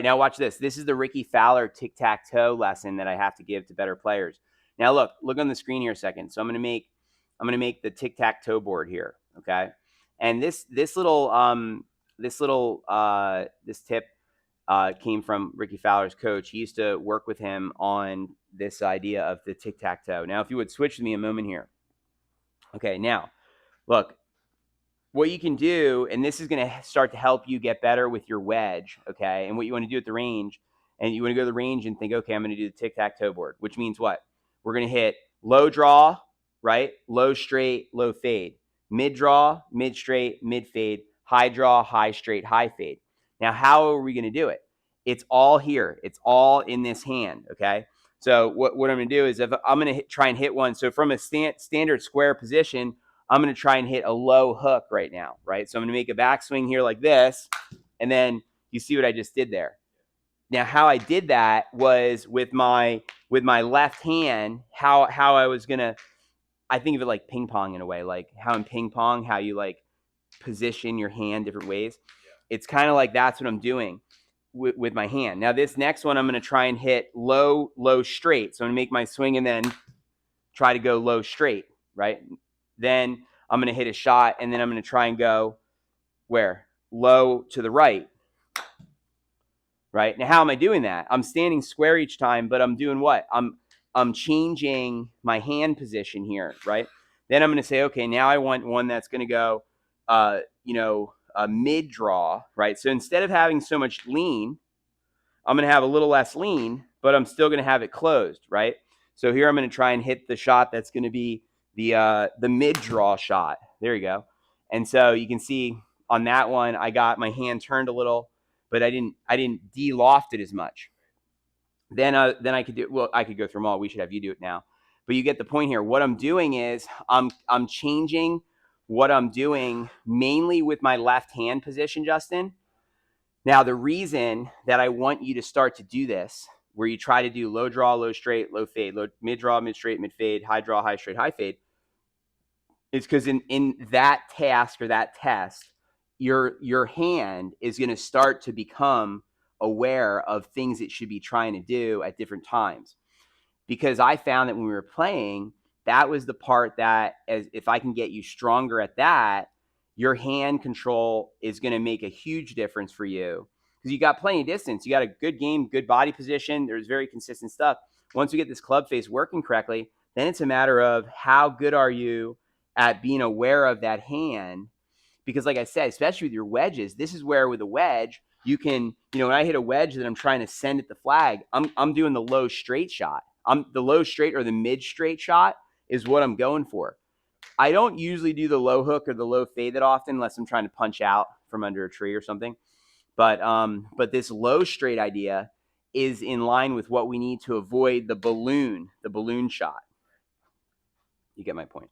Now watch this. This is the Ricky Fowler tic-tac-toe lesson that I have to give to better players. Now look on the screen here a second. So I'm gonna make the tic-tac-toe board here. Okay. And this tip came from Ricky Fowler's coach. He used to work with him on this idea of the tic-tac-toe. Now, if you would switch with me a moment here. Okay, now look, what you can do, and this is going to start to help you get better with your wedge, okay? And what you want to do at the range, and you want to go to the range and think, okay, I'm going to do the tic-tac-toe board, which means what? We're going to hit low draw, right? Low straight, low fade. Mid draw, mid straight, mid fade. High draw, high straight, high fade. Now, how are we going to do it? It's all here. It's all in this hand, okay? So what I'm going to do is if I'm going to try and hit one. So from a standard square position, I'm going to try and hit a low hook right now, right? So I'm going to make a backswing here like this, and then you see what I just did there. Now, how I did that was with my left hand, how I was going to, I think of it like ping pong in a way, like how in ping pong, how you like position your hand different ways. It's kind of like that's what I'm doing with my hand. Now, this next one, I'm going to try and hit low, straight. So I'm going to make my swing and then try to go low straight, right? Then I'm going to hit a shot, and then I'm going to try and go where? Low to the right. Right? Now, how am I doing that? I'm standing square each time, but I'm doing what? I'm changing my hand position here, right? Then I'm going to say, okay, now I want one that's going to go, a mid draw, right? So instead of having so much lean, I'm going to have a little less lean, but I'm still going to have it closed, right? So here I'm going to try and hit the shot that's going to be the mid draw shot. There you go. And so you can see on that one, I got my hand turned a little, but I didn't de-loft it as much. Then I could do, well, I could go through them all. We should have you do it now. But you get the point here. What I'm doing is I'm changing what I'm doing mainly with my left hand position, Justin. Now, the reason that I want you to start to do this, where you try to do low draw, low straight, low fade, low mid draw, mid straight, mid fade, high draw, high straight, high fade, is because in that task or that test, your hand is going to start to become aware of things it should be trying to do at different times. Because I found that when we were playing, that was the part that, as if I can get you stronger at that, your hand control is going to make a huge difference for you. Because you got plenty of distance. You got a good game, good body position. There's very consistent stuff. Once we get this club face working correctly, then it's a matter of how good are you at being aware of that hand. Because like I said, especially with your wedges, this is where with a wedge, you can, when I hit a wedge that I'm trying to send at the flag, I'm doing the low straight shot. The low straight or the mid straight shot is what I'm going for. I don't usually do the low hook or the low fade that often unless I'm trying to punch out from under a tree or something. But this low straight idea is in line with what we need to avoid the balloon shot. You get my point.